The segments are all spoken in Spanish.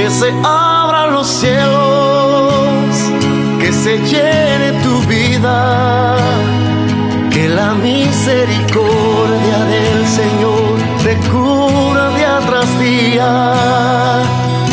que se abran los cielos, que se llene tu vida, que la misericordia del Señor te cura día tras día,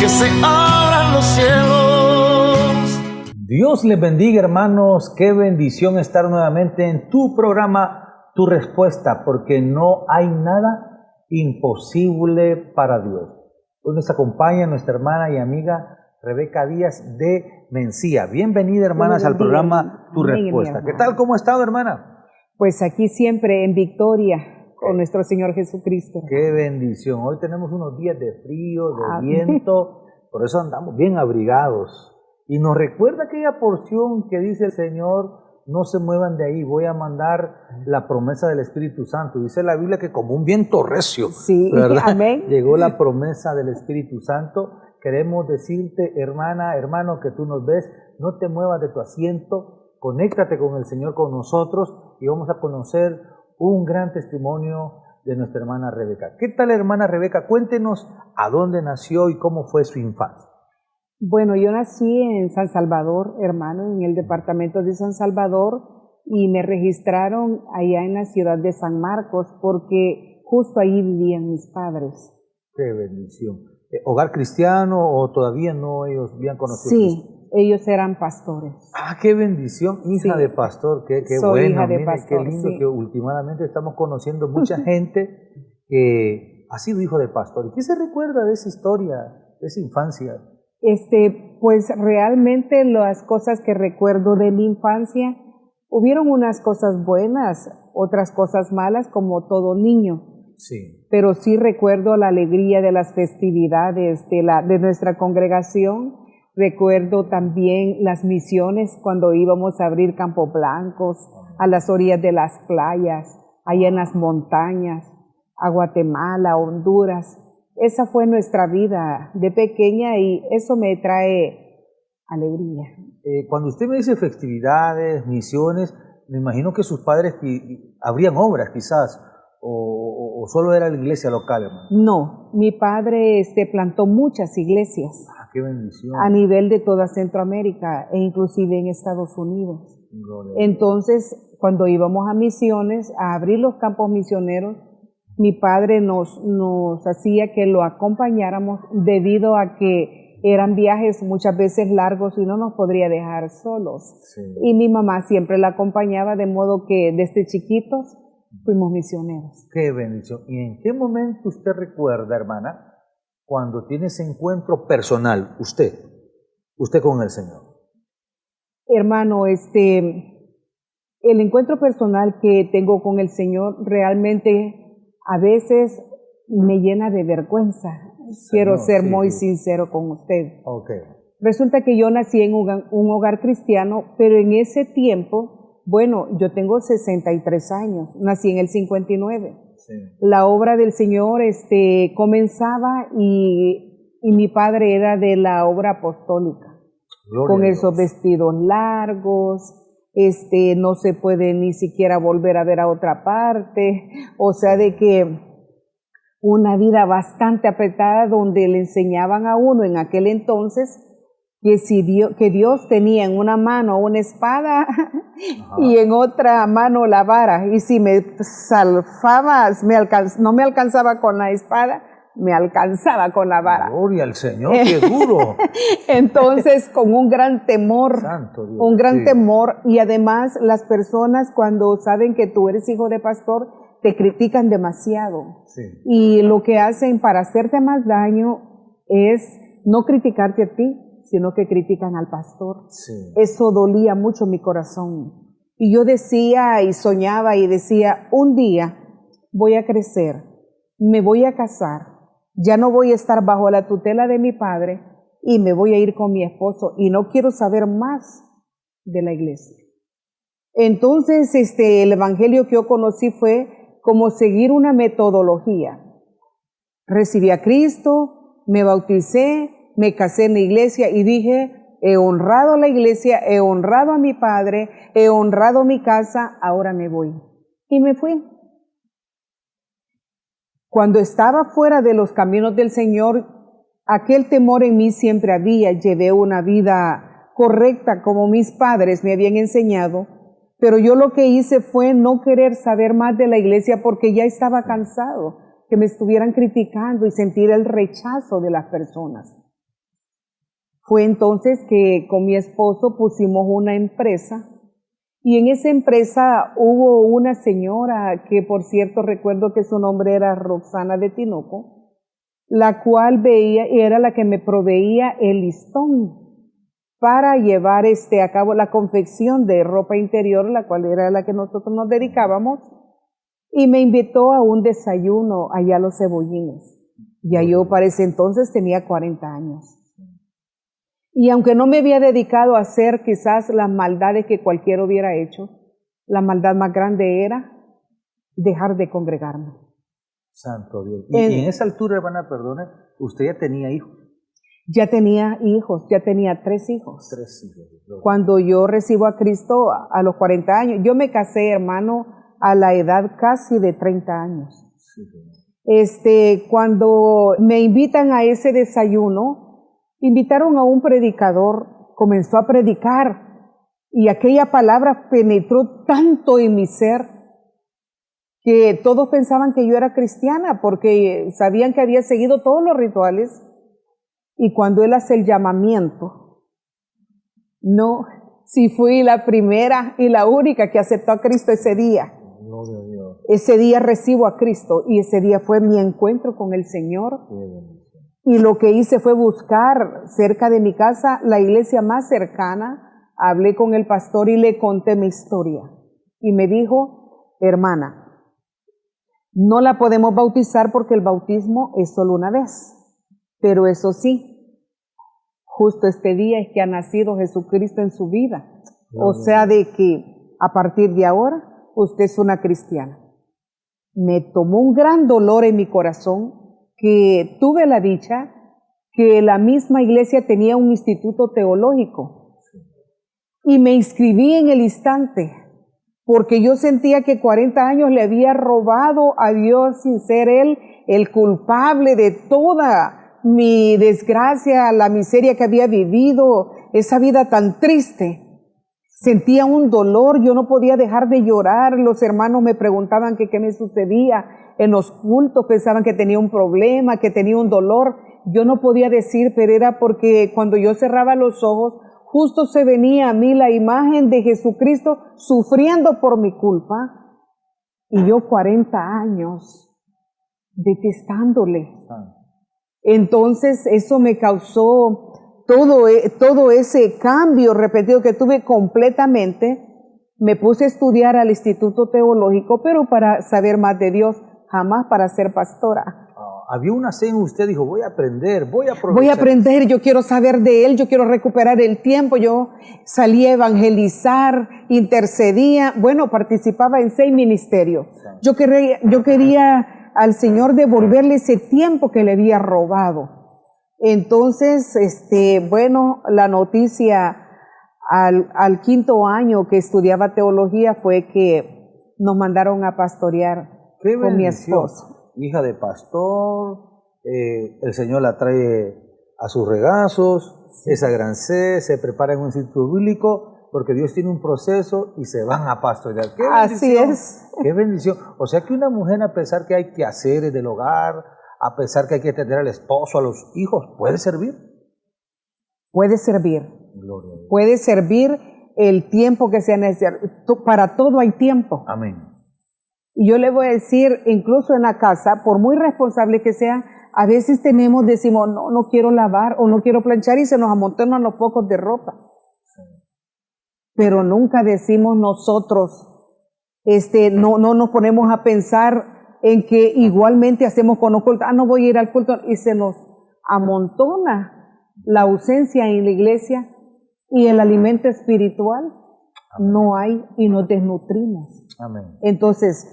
que se abran los cielos. Dios les bendiga, hermanos. Qué bendición estar nuevamente en tu programa, Tu Respuesta, porque no hay nada imposible para Dios. Hoy nos acompaña nuestra hermana y amiga Rebeca Díaz de Mencía. Bienvenida, hermanas, al programa Tu Respuesta. ¿Qué tal? ¿Cómo ha estado, hermana? Pues aquí siempre en victoria con nuestro Señor Jesucristo. Qué bendición. Hoy tenemos unos días de frío, de viento, por eso andamos bien abrigados. Y nos recuerda aquella porción que dice el Señor: no se muevan de ahí, voy a mandar la promesa del Espíritu Santo. Dice la Biblia que como un viento recio, sí, ¿verdad? Amén. Llegó la promesa del Espíritu Santo. Queremos decirte, hermana, hermano, que tú nos ves, no te muevas de tu asiento, conéctate con el Señor, con nosotros, y vamos a conocer un gran testimonio de nuestra hermana Rebeca. ¿Qué tal, hermana Rebeca? Cuéntenos a dónde nació y cómo fue su infancia. Bueno, yo nací en San Salvador, hermano, en el departamento de San Salvador, y me registraron allá en la ciudad de San Marcos porque justo ahí vivían mis padres. ¡Qué bendición! ¿Hogar cristiano o todavía no ellos habían conocido? Sí, ellos eran pastores. ¡Ah, qué bendición! Hija sí. de pastor, qué Soy bueno. Hija de Mire, pastor, qué lindo sí. que últimamente estamos conociendo mucha gente que ha sido hijo de pastor. ¿Y qué se recuerda de esa historia, de esa infancia? Pues realmente las cosas que recuerdo de mi infancia, hubieron unas cosas buenas, otras cosas malas, como todo niño. Sí. Pero sí recuerdo la alegría de las festividades de nuestra congregación. Recuerdo también las misiones cuando íbamos a abrir Campos Blancos, a las orillas de las playas, allá en las montañas, a Guatemala, a Honduras. Esa fue nuestra vida de pequeña y eso me trae alegría. Cuando usted me dice festividades, misiones, me imagino que sus padres habrían obras quizás, o solo era la iglesia local, hermano. No, mi padre plantó muchas iglesias. ¡Ah, qué bendición! A nivel de toda Centroamérica e inclusive en Estados Unidos. Entonces, cuando íbamos a misiones, a abrir los campos misioneros, mi padre nos hacía que lo acompañáramos debido a que eran viajes muchas veces largos y no nos podría dejar solos. Sí. Y mi mamá siempre la acompañaba, de modo que desde chiquitos fuimos misioneros. ¡Qué bendición! ¿Y en qué momento usted recuerda, hermana, cuando tiene ese encuentro personal, usted con el Señor? Hermano, el encuentro personal que tengo con el Señor realmente a veces me llena de vergüenza. Quiero ser muy sincero con usted. Okay. Resulta que yo nací en un hogar cristiano, pero en ese tiempo, bueno, yo tengo 63 años, nací en el 59. Sí. La obra del Señor comenzaba y mi padre era de la obra apostólica. Gloria con esos vestidos largos, no se puede ni siquiera volver a ver a otra parte, o sea, de que una vida bastante apretada donde le enseñaban a uno en aquel entonces que Dios tenía en una mano una espada. Ajá. Y en otra mano la vara, y si me salvaba, no me alcanzaba con la espada, me alcanzaba con la vara. Gloria al Señor, qué duro. Entonces, con un gran temor, Santo Dios, un gran temor, y además las personas cuando saben que tú eres hijo de pastor, te critican demasiado. Sí. Y lo que hacen para hacerte más daño es no criticarte a ti, sino que critican al pastor. Sí. Eso dolía mucho mi corazón. Y yo decía y soñaba y decía, un día voy a crecer, me voy a casar, ya no voy a estar bajo la tutela de mi padre y me voy a ir con mi esposo y no quiero saber más de la iglesia. Entonces, el evangelio que yo conocí fue como seguir una metodología. Recibí a Cristo, me bauticé, me casé en la iglesia y dije, he honrado a la iglesia, he honrado a mi padre, he honrado mi casa, ahora me voy. Y me fui. Cuando estaba fuera de los caminos del Señor, aquel temor en mí siempre había, llevé una vida correcta como mis padres me habían enseñado, pero yo lo que hice fue no querer saber más de la iglesia porque ya estaba cansado que me estuvieran criticando y sentir el rechazo de las personas. Fue entonces que con mi esposo pusimos una empresa y en esa empresa hubo una señora que, por cierto, recuerdo que su nombre era Roxana de Tinoco, la cual era la que me proveía el listón para llevar a cabo la confección de ropa interior, la cual era la que nosotros nos dedicábamos, y me invitó a un desayuno allá a Los Cebollines. Ya yo para ese entonces tenía 40 años. Y aunque no me había dedicado a hacer quizás las maldades que cualquiera hubiera hecho, la maldad más grande era dejar de congregarme. Santo Dios. Y en esa altura, hermana, perdone, usted ya tenía hijos. Ya tenía hijos, ya tenía 3 hijos. 3 hijos. Cuando yo recibo a Cristo a los 40 años, yo me casé, hermano, a la edad casi de 30 años. Sí. Cuando me invitan a ese desayuno, invitaron a un predicador, comenzó a predicar y aquella palabra penetró tanto en mi ser que todos pensaban que yo era cristiana porque sabían que había seguido todos los rituales. Y cuando él hace el llamamiento, no, si fui la primera y la única que aceptó a Cristo ese día. Gloria a Dios. Ese día recibo a Cristo y ese día fue mi encuentro con el Señor. Y lo que hice fue buscar cerca de mi casa la iglesia más cercana. Hablé con el pastor y le conté mi historia. Y me dijo, hermana, no la podemos bautizar porque el bautismo es solo una vez. Pero eso sí, justo este día es que ha nacido Jesucristo en su vida. O sea, de que a partir de ahora usted es una cristiana. Me tomó un gran dolor en mi corazón que tuve la dicha que la misma iglesia tenía un instituto teológico. Y me inscribí en el instante porque yo sentía que 40 años le había robado a Dios sin ser Él el culpable de toda mi desgracia, la miseria que había vivido, esa vida tan triste. Sentía un dolor, yo no podía dejar de llorar, los hermanos me preguntaban que qué me sucedía, en los cultos pensaban que tenía un problema, que tenía un dolor, yo no podía decir, pero era porque cuando yo cerraba los ojos, justo se venía a mí la imagen de Jesucristo sufriendo por mi culpa, y yo 40 años detestándole. Entonces eso me causó todo ese cambio repetido que tuve completamente. Me puse a estudiar al Instituto Teológico, pero para saber más de Dios, jamás para ser pastora. Había una sed en usted, dijo, voy a aprender, voy a aprovechar. Voy a aprender, yo quiero saber de Él, yo quiero recuperar el tiempo. Yo salí a evangelizar, intercedía, bueno, participaba en 6 ministerios. Yo quería al Señor devolverle ese tiempo que le había robado. Entonces, bueno, la noticia al 5º año que estudiaba teología fue que nos mandaron a pastorear con mi esposo. Hija de pastor, el Señor la trae a sus regazos, esa gran sed, se prepara en un instituto bíblico, porque Dios tiene un proceso y se van a pastorear. ¡Qué bendición! Así es. ¡Qué bendición! O sea que una mujer, a pesar que hay quehaceres del hogar, a pesar que hay que atender al esposo, a los hijos, ¿puede servir? Puede servir. Gloria a Dios. Puede servir el tiempo que sea necesario. Para todo hay tiempo. Amén. Y yo le voy a decir, incluso en la casa, por muy responsable que sea, a veces decimos, no quiero lavar o no quiero planchar y se nos amontonan los pocos de ropa. Pero nunca decimos nosotros, no nos ponemos a pensar en que igualmente hacemos con los cultos, no voy a ir al culto, y se nos amontona la ausencia en la iglesia y el alimento espiritual. Amén. No hay y nos desnutrimos. Amén. Entonces,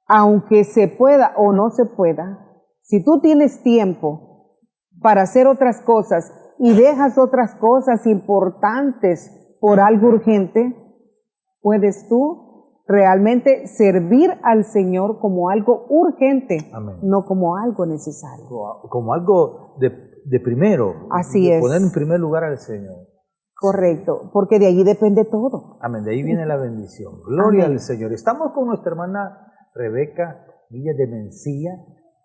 aunque se pueda o no se pueda, si tú tienes tiempo para hacer otras cosas y dejas otras cosas importantes por algo urgente, puedes tú realmente servir al Señor como algo urgente. Amén. No como algo necesario. Como algo de primero. Así de es. Poner en primer lugar al Señor. Correcto, porque de allí depende todo. Amén, de ahí viene la bendición. Gloria Amén. al Señor. Estamos con nuestra hermana Rebeca Villa de Mencía.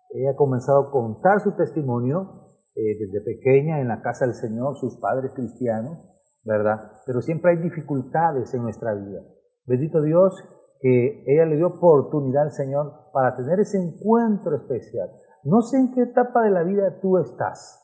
Ella ha comenzado a contar su testimonio desde pequeña en la casa del Señor, sus padres cristianos, ¿verdad? Pero siempre hay dificultades en nuestra vida. Bendito Dios que ella le dio oportunidad al Señor para tener ese encuentro especial. No sé en qué etapa de la vida tú estás.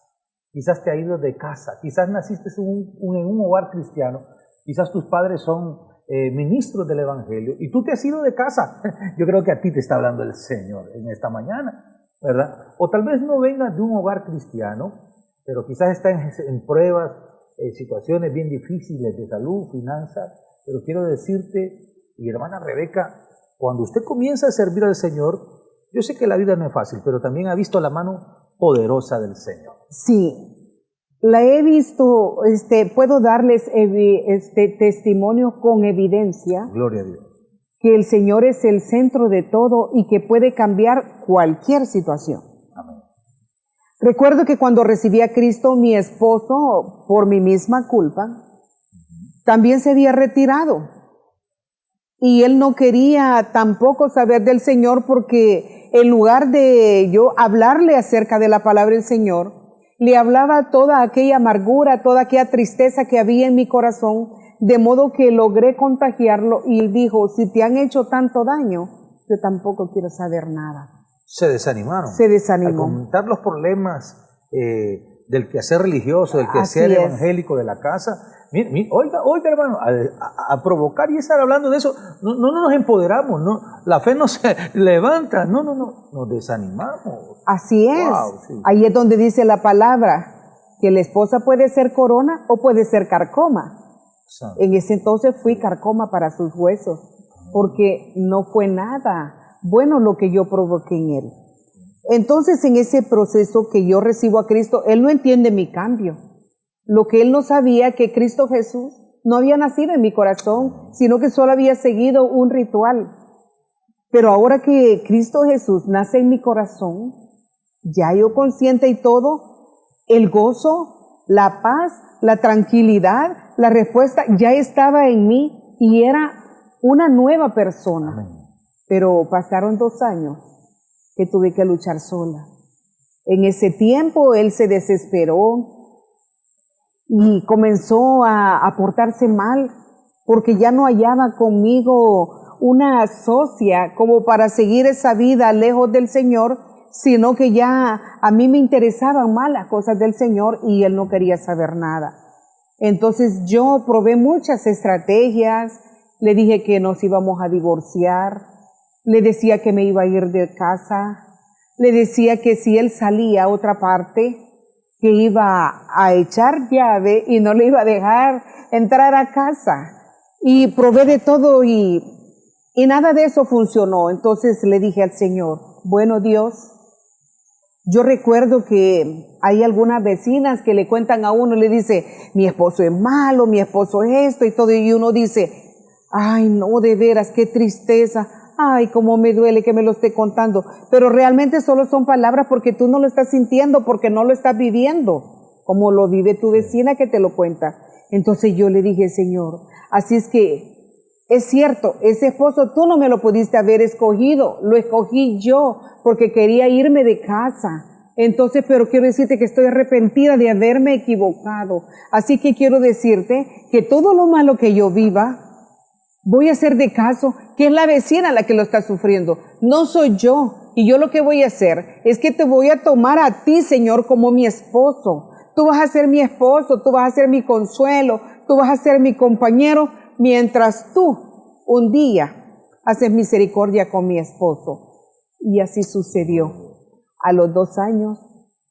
Quizás te has ido de casa, quizás naciste en un hogar cristiano, quizás tus padres son ministros del Evangelio y tú te has ido de casa. Yo creo que a ti te está hablando el Señor en esta mañana, ¿verdad? O tal vez no vengas de un hogar cristiano, pero quizás estás en pruebas, situaciones bien difíciles de salud, finanzas, pero quiero decirte, mi hermana Rebeca, cuando usted comienza a servir al Señor, yo sé que la vida no es fácil, pero también ha visto la mano poderosa del Señor. Sí, la he visto, puedo darles testimonio con evidencia. Gloria a Dios. Que el Señor es el centro de todo y que puede cambiar cualquier situación. Amén. Recuerdo que cuando recibí a Cristo, mi esposo, por mi misma culpa, también se había retirado. Y él no quería tampoco saber del Señor porque en lugar de yo hablarle acerca de la palabra del Señor, le hablaba toda aquella amargura, toda aquella tristeza que había en mi corazón, de modo que logré contagiarlo y él dijo, si te han hecho tanto daño, yo tampoco quiero saber nada. Se desanimaron. Se desanimó. Al comentar los problemas del quehacer religioso, del quehacer evangélico de la casa. Oiga, hermano, a provocar y estar hablando de eso, no nos empoderamos, no, la fe no se levanta, no, nos desanimamos. Así es. Wow, sí. Ahí es donde dice la palabra, que la esposa puede ser corona o puede ser carcoma. Santo. En ese entonces fui carcoma para sus huesos, porque no fue nada bueno lo que yo provoqué en él. Entonces, en ese proceso que yo recibo a Cristo, él no entiende mi cambio. Lo que él no sabía que Cristo Jesús no había nacido en mi corazón, sino que solo había seguido un ritual. Pero ahora que Cristo Jesús nace en mi corazón, ya yo consciente y todo, el gozo, la paz, la tranquilidad, la respuesta ya estaba en mí y era una nueva persona. Amén. Pero pasaron 2 años que tuve que luchar sola. En ese tiempo él se desesperó y comenzó a portarse mal porque ya no hallaba conmigo una socia como para seguir esa vida lejos del Señor, sino que ya a mí me interesaban más las cosas del Señor y él no quería saber nada. Entonces yo probé muchas estrategias, le dije que nos íbamos a divorciar, le decía que me iba a ir de casa, le decía que si él salía a otra parte, que iba a echar llave y no le iba a dejar entrar a casa. Y probé de todo y nada de eso funcionó. Entonces le dije al Señor, bueno Dios, yo recuerdo que hay algunas vecinas que le cuentan a uno, le dice, mi esposo es malo, mi esposo es esto y todo, y uno dice, ay no, de veras, qué tristeza, ay cómo me duele que me lo esté contando, pero realmente solo son palabras porque tú no lo estás sintiendo, porque no lo estás viviendo, como lo vive tu vecina que te lo cuenta. Entonces yo le dije, Señor, así es que es cierto, ese esposo tú no me lo pudiste haber escogido, lo escogí yo porque quería irme de casa. Entonces, pero quiero decirte que estoy arrepentida de haberme equivocado. Así que quiero decirte que todo lo malo que yo viva, voy a hacer de caso que es la vecina la que lo está sufriendo, no soy yo. Y yo lo que voy a hacer es que te voy a tomar a ti, Señor, como mi esposo. Tú vas a ser mi esposo, tú vas a ser mi consuelo, tú vas a ser mi compañero, mientras tú un día haces misericordia con mi esposo. Y así sucedió. A los 2 años,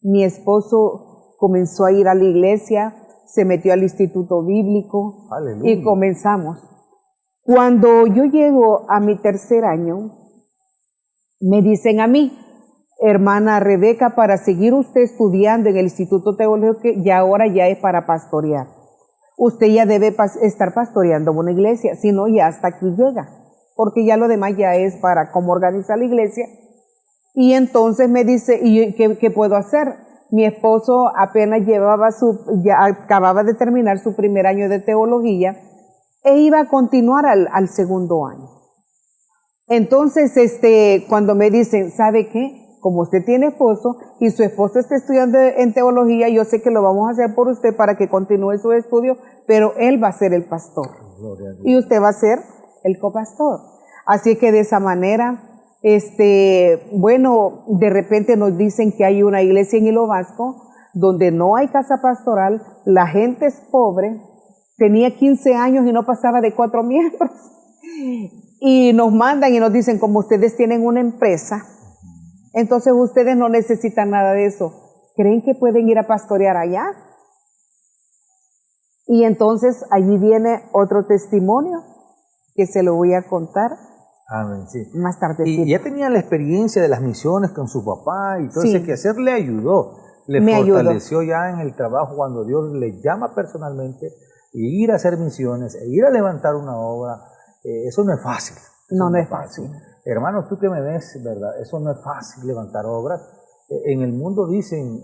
mi esposo comenzó a ir a la iglesia, se metió al instituto bíblico. Aleluya. Y comenzamos. Cuando yo llego a mi 3er año, me dicen a mí, hermana Rebeca, para seguir usted estudiando en el Instituto Teológico, ya ahora ya es para pastorear. Usted ya debe estar pastoreando una iglesia, si no ya hasta aquí llega, porque ya lo demás ya es para cómo organizar la iglesia. Y entonces me dice, ¿y qué puedo hacer? mi esposo apenas ya acababa de terminar su primer año de teología e iba a continuar al segundo año. Entonces, cuando me dicen, ¿sabe qué? Como usted tiene esposo y su esposo está estudiando en teología, yo sé que lo vamos a hacer por usted para que continúe su estudio, pero él va a ser el pastor. Y usted va a ser el copastor. Así que de esa manera, bueno, de repente nos dicen que hay una iglesia en Hilo Vasco donde no hay casa pastoral, la gente es pobre, tenía 15 años y no pasaba de 4 miembros. Y nos mandan y nos dicen, como ustedes tienen una empresa, entonces ustedes no necesitan nada de eso. ¿Creen que pueden ir a pastorear allá? Y entonces allí viene otro testimonio que se lo voy a contar. Amén, sí. Más tarde. Y ya tenía la experiencia de las misiones con su papá y todo ese quehacer le ayudó. Le fortaleció ya en el trabajo cuando Dios le llama personalmente y ir a hacer misiones, e ir a levantar una obra. Eso no es fácil. No es fácil. Hermano, tú que me ves, ¿verdad? Eso no es fácil levantar obras. En el mundo dicen,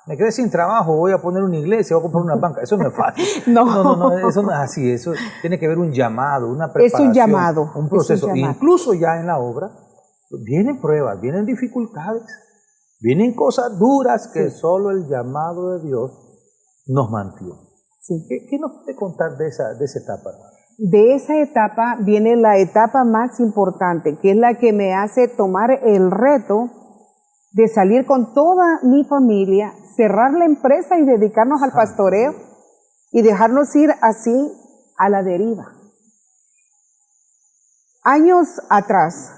me quedé sin trabajo, voy a poner una iglesia, voy a comprar una banca. Eso no es fácil. No, eso no es así. Eso tiene que haber un llamado, una preparación. Es un llamado. Un proceso. Incluso ya en la obra vienen pruebas, vienen dificultades, vienen cosas duras que solo el llamado de Dios nos mantiene. Sí. ¿Qué nos puede contar de esa etapa? De esa etapa viene la etapa más importante, que es la que me hace tomar el reto de salir con toda mi familia, cerrar la empresa y dedicarnos al pastoreo y dejarnos ir así a la deriva. Años atrás,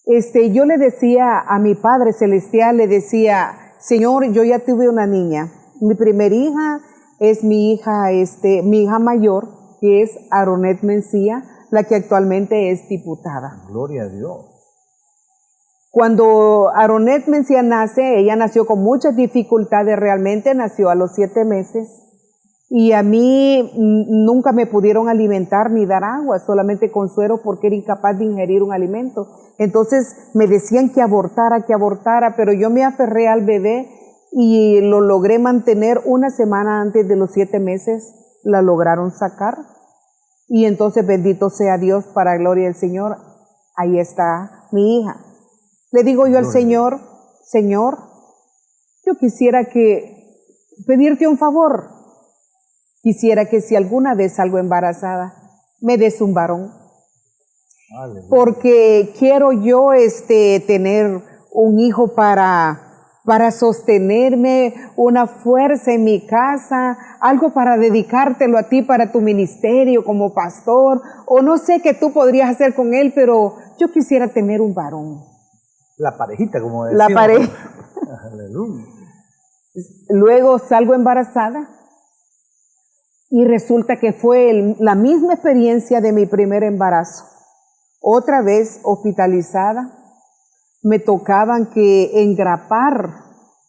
yo le decía a mi Padre Celestial, le decía, Señor, yo ya tuve una niña. Mi primer hija es mi hija mayor, que es Aronet Mencía, la que actualmente es diputada. Gloria a Dios. Cuando Aronet Mencía nace, ella nació con muchas dificultades realmente, nació a los 7 meses, y a mí nunca me pudieron alimentar ni dar agua, solamente con suero porque era incapaz de ingerir un alimento. Entonces me decían que abortara, pero yo me aferré al bebé y lo logré mantener una semana antes de los 7 meses. La lograron sacar y entonces bendito sea Dios, para gloria del Señor, ahí está mi hija. Le digo yo al Señor, Señor, yo quisiera pedirte un favor, quisiera que si alguna vez salgo embarazada, me des un varón, porque quiero yo tener un hijo para sostenerme, una fuerza en mi casa, algo para dedicártelo a ti para tu ministerio como pastor, o no sé qué tú podrías hacer con él, pero yo quisiera tener un varón. La parejita, como decimos. La pareja. Aleluya. Luego salgo embarazada y resulta que fue la misma experiencia de mi primer embarazo. Otra vez hospitalizada. Me tocaban que engrapar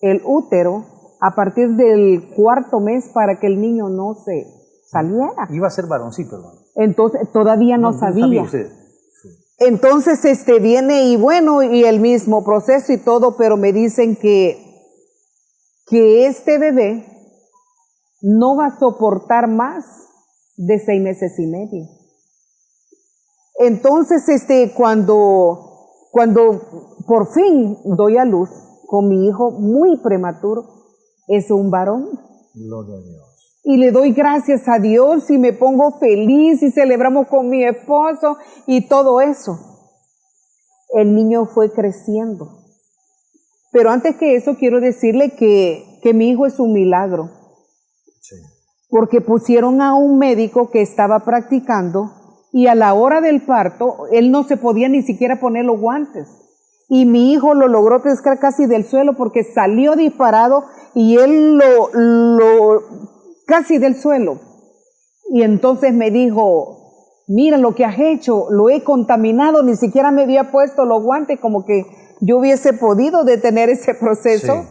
el útero a partir del 4º mes para que el niño no se saliera. Iba a ser varoncito, hermano. Entonces, todavía no sabía. Sabía usted. Sí. Entonces, viene y bueno, y el mismo proceso y todo, pero me dicen que este bebé no va a soportar más de 6 meses y medio. Entonces, cuando por fin doy a luz con mi hijo muy prematuro, es un varón. Gloria a Dios. Y le doy gracias a Dios y me pongo feliz y celebramos con mi esposo y todo eso. El niño fue creciendo. Pero antes que eso quiero decirle que mi hijo es un milagro. Sí. Porque pusieron a un médico que estaba practicando y a la hora del parto, él no se podía ni siquiera poner los guantes. Y mi hijo lo logró pescar casi del suelo porque salió disparado y él casi del suelo. Y entonces me dijo, mira lo que has hecho, lo he contaminado, ni siquiera me había puesto los guantes, como que yo hubiese podido detener ese proceso. Sí.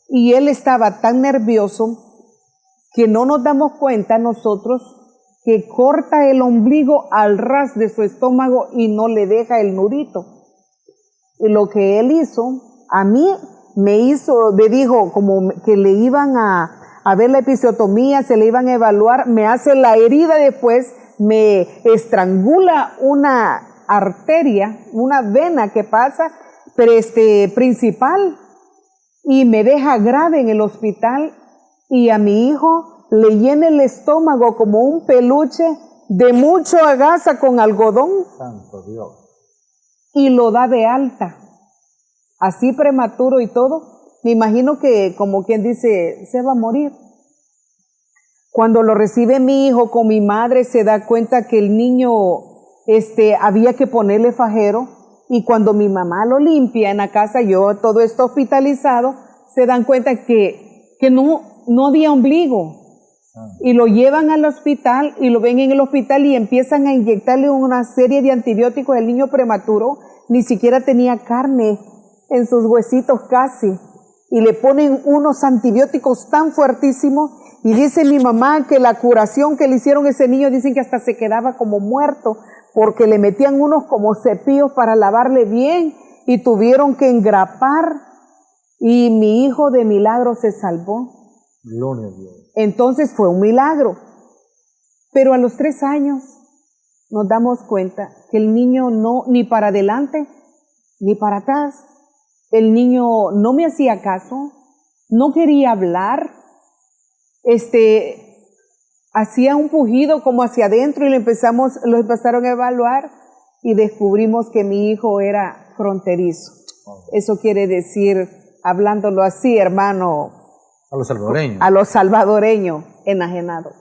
Y él estaba tan nervioso que no nos damos cuenta nosotros que corta el ombligo al ras de su estómago y no le deja el nudito. Y lo que él hizo, a mí me dijo como que le iban a ver la episiotomía, se le iban a evaluar, me hace la herida después, me estrangula una arteria, una vena que pasa, pero principal, y me deja grave en el hospital, y a mi hijo le llena el estómago como un peluche de mucho agasa con algodón. Santo Dios. Y lo da de alta, así prematuro y todo. Me imagino que, como quien dice, se va a morir. Cuando lo recibe mi hijo con mi madre, se da cuenta que el niño había que ponerle fajero, y cuando mi mamá lo limpia en la casa, yo todo esto hospitalizado, se dan cuenta que no había ombligo. Y lo llevan al hospital y lo ven en el hospital y empiezan a inyectarle una serie de antibióticos. El niño prematuro ni siquiera tenía carne en sus huesitos casi, y le ponen unos antibióticos tan fuertísimos, y dice mi mamá que la curación que le hicieron a ese niño, dicen que hasta se quedaba como muerto, porque le metían unos como cepillos para lavarle bien, y tuvieron que engrapar, y mi hijo de milagro se salvó. Gloria a Dios. Entonces fue un milagro. Pero a los 3 años nos damos cuenta que el niño no, ni para adelante, ni para atrás. El niño no me hacía caso, no quería hablar, hacía un pujido como hacia adentro, y lo empezaron a evaluar, y descubrimos que mi hijo era fronterizo. Eso quiere decir, hablándolo así, hermano, a los salvadoreños. A los salvadoreños, enajenado.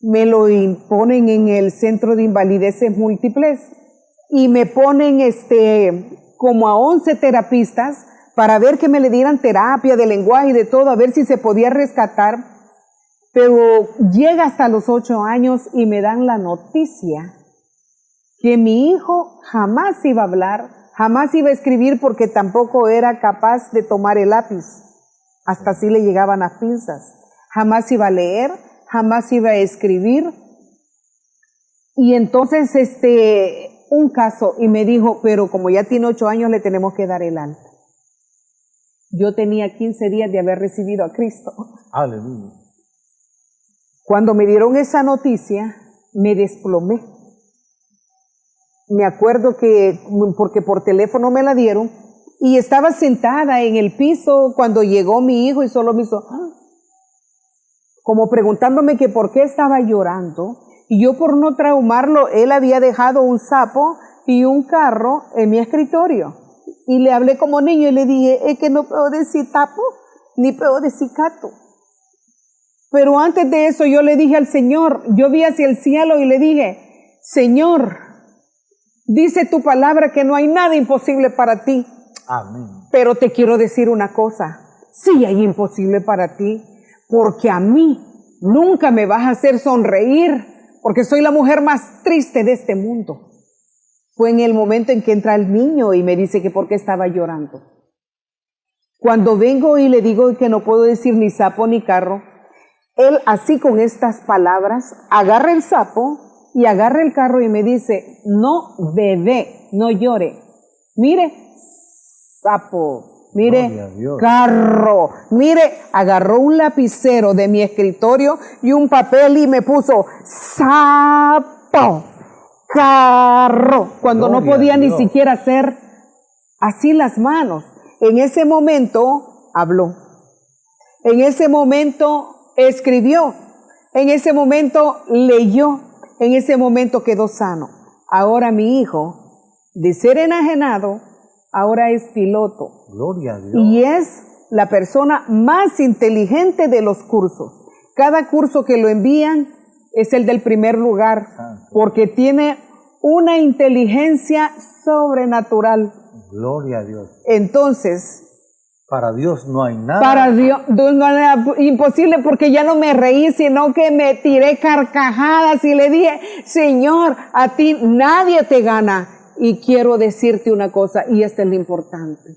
Me lo imponen en el centro de invalideces múltiples, y me ponen como a 11 terapistas para ver que me le dieran terapia de lenguaje y de todo, a ver si se podía rescatar. Pero llega hasta los 8 años y me dan la noticia que mi hijo jamás iba a hablar, jamás iba a escribir, porque tampoco era capaz de tomar el lápiz. Hasta así le llegaban las pinzas. Jamás iba a leer, jamás iba a escribir. Y entonces un caso, y me dijo, pero como ya tiene 8 años, le tenemos que dar el alta. Yo tenía 15 días de haber recibido a Cristo. Aleluya. Cuando me dieron esa noticia, me desplomé. Me acuerdo que, porque por teléfono me la dieron, y estaba sentada en el piso cuando llegó mi hijo, y solo me hizo, como preguntándome que por qué estaba llorando. Y yo, por no traumarlo, él había dejado un sapo y un carro en mi escritorio. Y le hablé como niño y le dije, es que no puedo decir tapo, ni puedo decir cato. Pero antes de eso yo le dije al Señor, yo vi hacia el cielo y le dije, Señor, dice tu palabra que no hay nada imposible para ti. Amén. Pero te quiero decir una cosa, sí hay imposible para ti, porque a mí nunca me vas a hacer sonreír, porque soy la mujer más triste de este mundo. Fue en el momento en que entra el niño y me dice que por qué estaba llorando. Cuando vengo y le digo que no puedo decir ni sapo ni carro, él así con estas palabras agarra el sapo y agarra el carro y me dice, no bebé, no llore. Mire, sapo, mire, carro, mire, agarró un lapicero de mi escritorio y un papel y me puso sapo, carro, cuando no podía ni siquiera hacer así las manos. En ese momento habló, en ese momento escribió, en ese momento leyó, en ese momento quedó sano. Ahora mi hijo, de ser enajenado, ahora es piloto. Gloria a Dios. Y es la persona más inteligente de los cursos. Cada curso que lo envían es el del primer lugar, porque tiene una inteligencia sobrenatural. Gloria a Dios. Entonces, para Dios no hay nada. Para Dios no era imposible, porque ya no me reí, sino que me tiré carcajadas y le dije, Señor, a ti nadie te gana. Y quiero decirte una cosa, y esta es lo importante.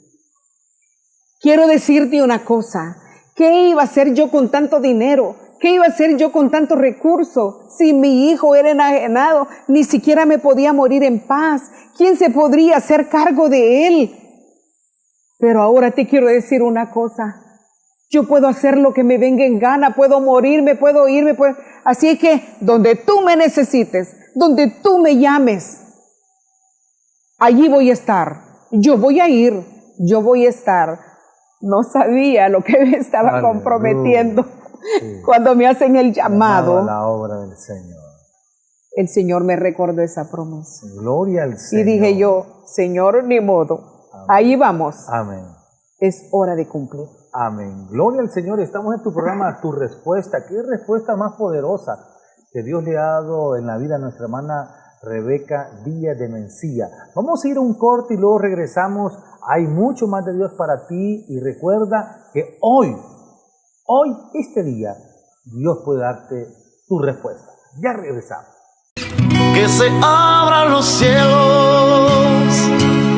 Quiero decirte una cosa, ¿qué iba a hacer yo con tanto dinero? ¿Qué iba a hacer yo con tanto recurso? Si mi hijo era enajenado, ni siquiera me podía morir en paz. ¿Quién se podría hacer cargo de él? Pero ahora te quiero decir una cosa. Yo puedo hacer lo que me venga en gana, puedo morirme, puedo irme, así que donde tú me necesites, donde tú me llames, allí voy a estar. Yo voy a ir, yo voy a estar. No sabía lo que me estaba comprometiendo cuando me hacen el llamado. A la obra del Señor. El Señor me recordó esa promesa. Gloria al Señor. Y dije yo, Señor, ni modo. Amén. Ahí vamos. Amén. Es hora de cumplir. Amén. Gloria al Señor. Estamos en tu programa, Tu Respuesta. ¿Qué respuesta más poderosa que Dios le ha dado en la vida a nuestra hermana Rebeca Díaz de Mencía? Vamos a ir a un corte y luego regresamos. Hay mucho más de Dios para ti y recuerda que hoy, este día, Dios puede darte tu respuesta. Ya regresamos. Que se abran los cielos,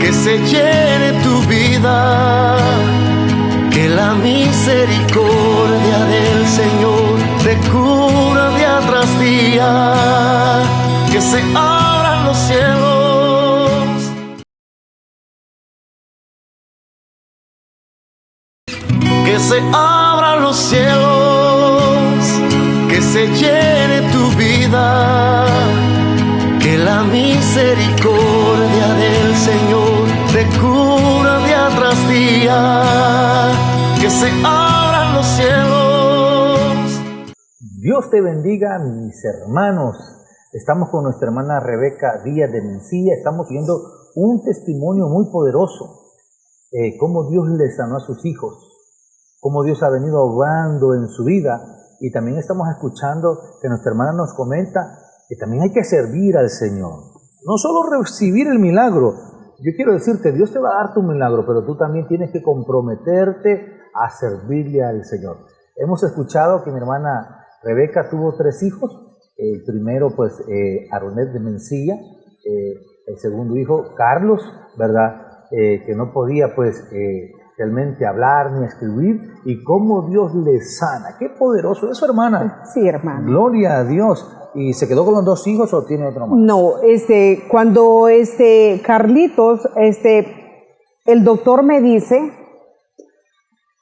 que se llene tu vida, que la misericordia del Señor te cura día tras día, que se abran los cielos, que se abran los cielos, que se llene tu vida, que la misericordia del Señor te cura día tras día, que se abran los cielos. Dios te bendiga, mis hermanos. Estamos con nuestra hermana Rebeca Díaz de Mencía. Estamos viendo un testimonio muy poderoso. Cómo Dios le sanó a sus hijos, cómo Dios ha venido obrando en su vida. Y también estamos escuchando que nuestra hermana nos comenta que también hay que servir al Señor. No solo recibir el milagro. Yo quiero decirte, Dios te va a dar tu milagro, pero tú también tienes que comprometerte a servirle al Señor. Hemos escuchado que mi hermana Rebeca tuvo 3 hijos. El primero, pues, Aronet de Mencía. El segundo hijo, Carlos, ¿verdad? Que no podía, pues, realmente hablar ni escribir. Y cómo Dios le sana. ¡Qué poderoso eso, hermana! Sí, hermano. Gloria a Dios. ¿Y se quedó con los 2 hijos o tiene otro más? No, cuando Carlitos, el doctor me dice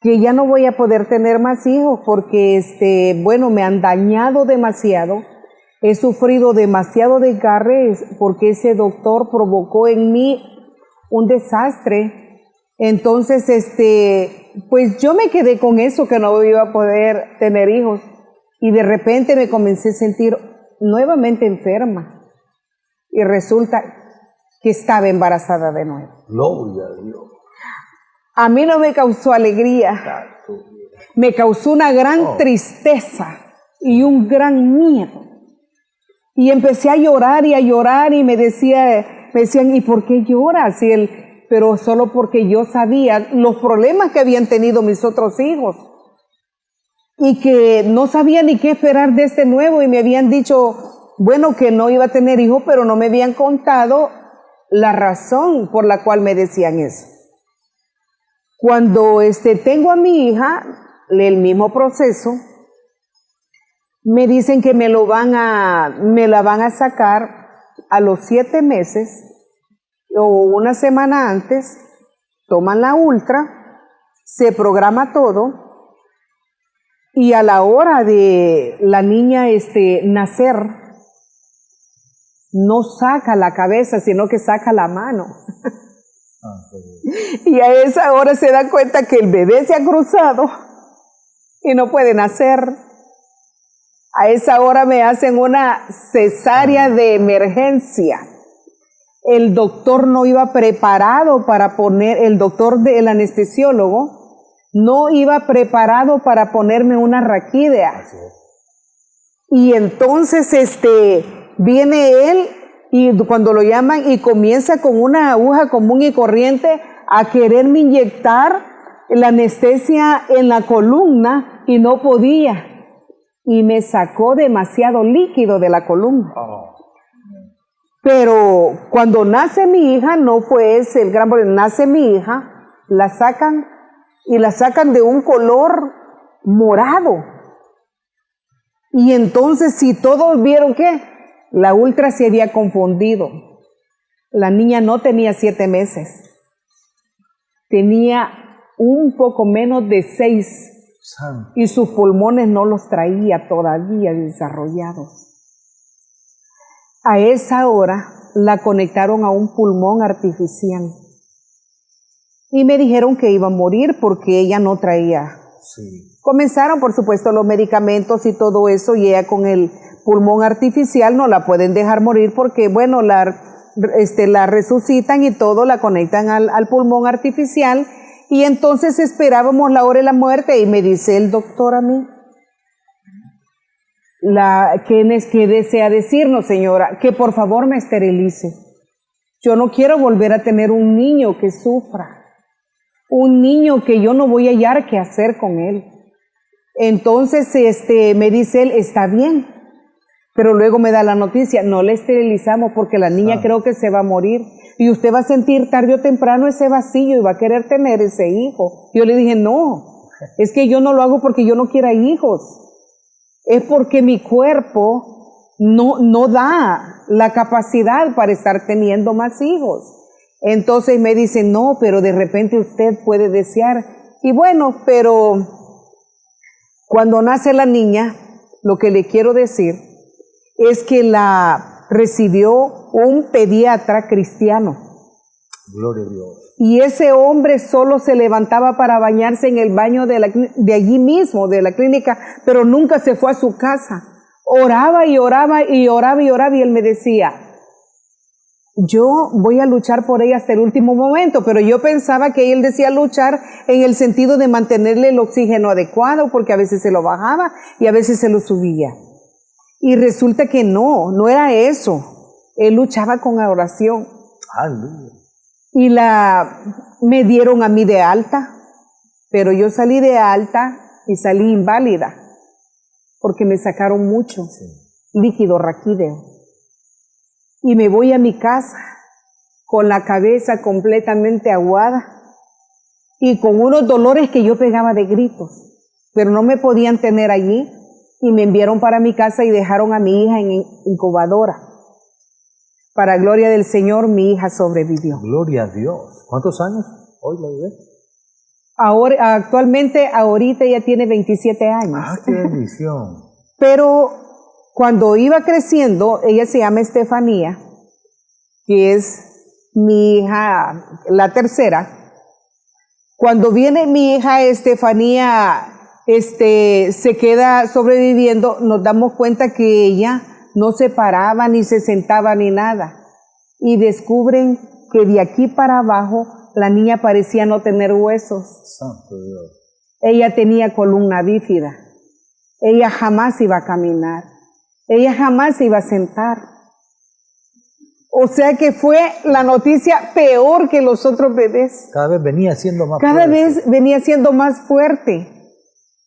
que ya no voy a poder tener más hijos porque, bueno, me han dañado demasiado, he sufrido demasiado desgarre porque ese doctor provocó en mí un desastre. Entonces, pues yo me quedé con eso, que no iba a poder tener hijos, y de repente me comencé a sentir nuevamente enferma y resulta que estaba embarazada de nuevo. Gloria a Dios. A mí no me causó alegría, me causó una gran tristeza y un gran miedo. Y empecé a llorar y me decían, ¿y por qué lloras? Pero solo porque yo sabía los problemas que habían tenido mis otros hijos y que no sabía ni qué esperar de este nuevo, y me habían dicho, bueno, que no iba a tener hijos, pero no me habían contado la razón por la cual me decían eso. Cuando tengo a mi hija, el mismo proceso, me dicen que me la van a sacar a los 7 meses o una semana antes, toman la ultra, se programa todo, y a la hora de la niña nacer, no saca la cabeza, sino que saca la mano. Y a esa hora se dan cuenta que el bebé se ha cruzado y no puede nacer. A esa hora me hacen una cesárea de emergencia. El doctor no iba preparado para poner, el anestesiólogo no iba preparado para ponerme una raquídea. Y entonces viene él, y cuando lo llaman, y comienza con una aguja común y corriente a quererme inyectar la anestesia en la columna, y no podía. Y me sacó demasiado líquido de la columna. Pero cuando nace mi hija, no fue ese el gran problema. Nace mi hija, la sacan de un color morado. Y entonces, si todos vieron que la ultra se había confundido, la niña no tenía 7 meses. tenía un poco menos de 6 y sus pulmones no los traía todavía desarrollados. A esa hora la conectaron a un pulmón artificial y me dijeron que iba a morir porque ella no traía. Comenzaron, por supuesto, los medicamentos y todo eso, y ella con el pulmón artificial no la pueden dejar morir porque, bueno, la resucitan y todo, la conectan al pulmón artificial, y entonces esperábamos la hora de la muerte, y me dice el doctor a mí, ¿qué desea decirnos, señora? Que por favor me esterilice. Yo no quiero volver a tener un niño que sufra, un niño que yo no voy a hallar qué hacer con él. Entonces me dice él, está bien, pero luego me da la noticia, no le esterilizamos porque la niña creo que se va a morir y usted va a sentir tarde o temprano ese vacío y va a querer tener ese hijo. Yo le dije, no, es que yo no lo hago porque yo no quiera hijos, es porque mi cuerpo no da la capacidad para estar teniendo más hijos. Entonces me dice, no, pero de repente usted puede desear. Y bueno, pero cuando nace la niña, lo que le quiero decir es que la recibió un pediatra cristiano. Gloria a Dios. Y ese hombre solo se levantaba para bañarse en el baño de allí mismo, de la clínica, pero nunca se fue a su casa. Oraba y oraba y oraba y oraba, y él me decía, yo voy a luchar por ella hasta el último momento, pero yo pensaba que él decía luchar en el sentido de mantenerle el oxígeno adecuado, porque a veces se lo bajaba y a veces se lo subía. Y resulta que no era eso. Él luchaba con la oración. Aleluya. Y me dieron a mí de alta, pero yo salí de alta y salí inválida, porque me sacaron mucho líquido raquídeo. Y me voy a mi casa con la cabeza completamente aguada y con unos dolores que yo pegaba de gritos, pero no me podían tener allí, y me enviaron para mi casa y dejaron a mi hija en incubadora. Para gloria del Señor, mi hija sobrevivió. Gloria a Dios. ¿Cuántos años hoy la bebé? Actualmente, ahorita ella tiene 27 años. ¡Ah, qué bendición! Pero cuando iba creciendo, ella se llama Estefanía, que es mi hija, la tercera. Cuando viene mi hija Estefanía, se queda sobreviviendo, nos damos cuenta que ella no se paraba, ni se sentaba, ni nada. Y descubren que de aquí para abajo, la niña parecía no tener huesos. Santo Dios. Ella tenía columna bífida. Ella jamás iba a caminar. Ella jamás se iba a sentar. O sea que fue la noticia peor que los otros bebés. Cada vez venía siendo más fuerte. Cada vez venía siendo más fuerte.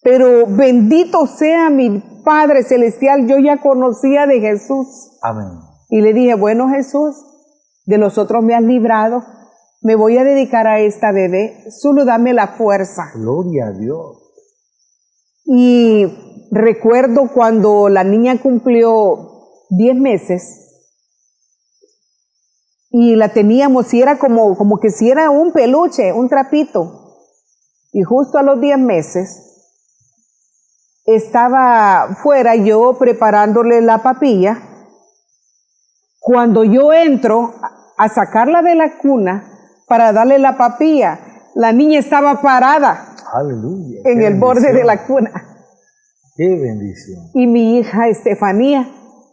Pero bendito sea mi Padre Celestial, yo ya conocía de Jesús. Amén. Y le dije, bueno Jesús, de los otros me has librado, me voy a dedicar a esta bebé, solo dame la fuerza. Gloria a Dios. Y recuerdo cuando la niña cumplió 10 meses, y la teníamos, y era como que si era un peluche, un trapito. Y justo a los 10 meses, estaba fuera yo preparándole la papilla. Cuando yo entro a sacarla de la cuna para darle la papilla, la niña estaba parada. Aleluya. En el borde de la cuna. Qué bendición. Y mi hija Estefanía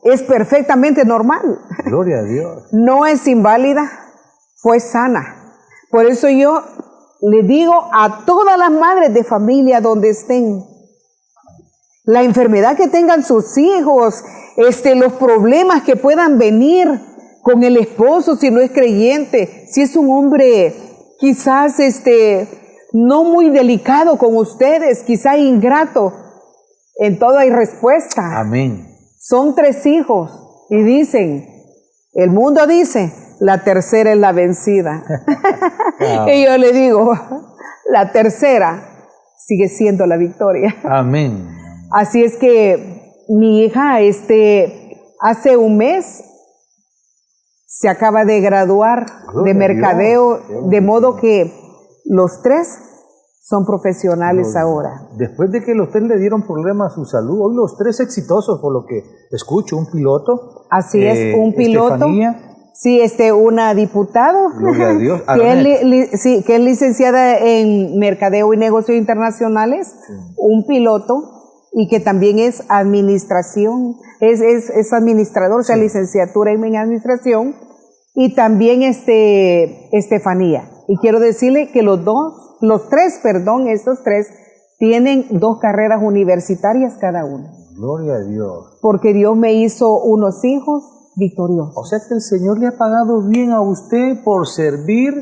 es perfectamente normal. Gloria a Dios. No es inválida, fue sana. Por eso yo le digo a todas las madres de familia donde estén, la enfermedad que tengan sus hijos, los problemas que puedan venir con el esposo si no es creyente, si es un hombre quizás no muy delicado con ustedes, quizás ingrato, en todo hay respuesta. Amén. Son 3 hijos y dicen, el mundo dice, la tercera es la vencida. Y yo le digo, la tercera sigue siendo la victoria. Amén. Así es que mi hija, hace un mes se acaba de graduar de mercadeo, de modo que Los tres son profesionales ahora. Después de que los tres le dieron problemas a su salud, hoy los tres exitosos, por lo que escucho, un piloto. Así es, un piloto. Estefanía. Sí, una diputada, Gloria a Dios. que es licenciada en Mercadeo y Negocios Internacionales, un piloto, y que también es administración, es administrador, o sea, licenciatura en administración, y también Estefanía. Y quiero decirle que estos tres, tienen 2 carreras universitarias cada uno. Gloria a Dios. Porque Dios me hizo unos hijos victoriosos. O sea que el Señor le ha pagado bien a usted por servir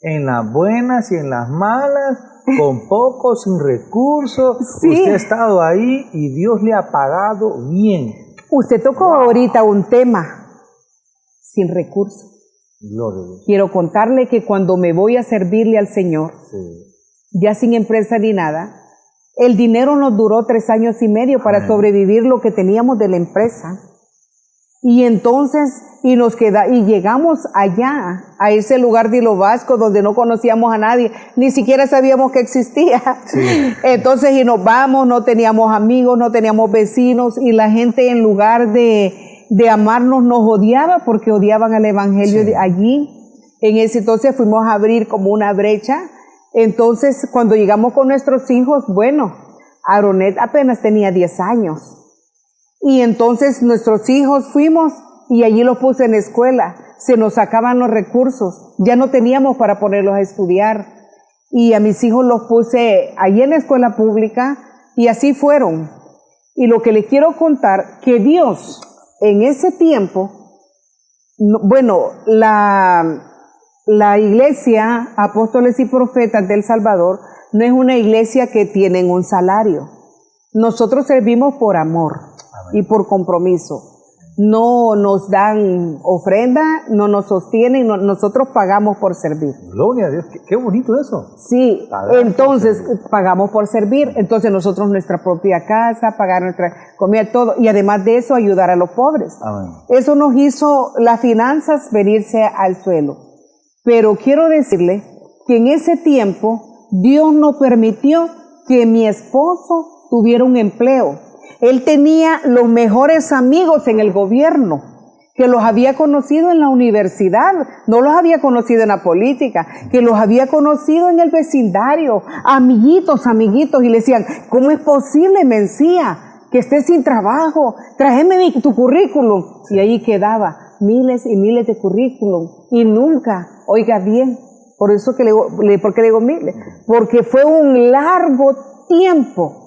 en las buenas y en las malas, con poco, sin recursos. Sí. Usted ha estado ahí y Dios le ha pagado bien. Usted tocó ahorita un tema, sin recursos. Gloria a Dios. Quiero contarle que cuando me voy a servirle al Señor, ya sin empresa ni nada, el dinero nos duró 3 años y medio para sobrevivir lo que teníamos de la empresa. Y entonces, y llegamos allá, a ese lugar de Hilo Vasco, donde no conocíamos a nadie, ni siquiera sabíamos que existía. Sí. Entonces, y nos vamos, no teníamos amigos, no teníamos vecinos, y la gente, en lugar de amarnos, nos odiaba, porque odiaban al evangelio de allí. En ese entonces fuimos a abrir como una brecha. Entonces, cuando llegamos con nuestros hijos, Aronet apenas tenía 10 años. Y entonces nuestros hijos fuimos y allí los puse en escuela. Se nos sacaban los recursos. Ya no teníamos para ponerlos a estudiar. Y a mis hijos los puse allí en la escuela pública y así fueron. Y lo que les quiero contar, que Dios en ese tiempo, la iglesia Apóstoles y Profetas de El Salvador no es una iglesia que tienen un salario. Nosotros servimos por amor y por compromiso. No nos dan ofrenda, no nos sostienen, nosotros pagamos por servir. Gloria a Dios, qué bonito eso. Sí, entonces pagamos por servir, entonces nosotros nuestra propia casa, pagar nuestra comida, todo, y además de eso ayudar a los pobres. Amén. Eso nos hizo las finanzas venirse al suelo. Pero quiero decirle que en ese tiempo Dios no permitió que mi esposo tuviera un empleo. Él tenía los mejores amigos en el gobierno, que los había conocido en la universidad, no los había conocido en la política, que los había conocido en el vecindario, amiguitos, y le decían, ¿cómo es posible, Mencía, que estés sin trabajo? Tráeme tu currículum. Y ahí quedaba miles y miles de currículum, y nunca, oiga bien, por eso que ¿por qué le digo miles? Porque fue un largo tiempo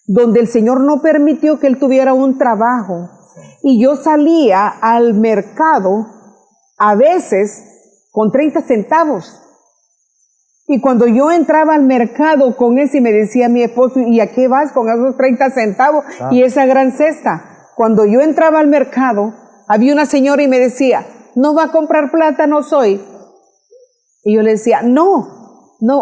donde el Señor no permitió que él tuviera un trabajo. Y yo salía al mercado a veces con 30 centavos. Y cuando yo entraba al mercado con ese, me decía mi esposo, ¿y a qué vas con esos 30 centavos y esa gran cesta? Cuando yo entraba al mercado, había una señora y me decía, ¿no va a comprar plátanos hoy? Y yo le decía, no,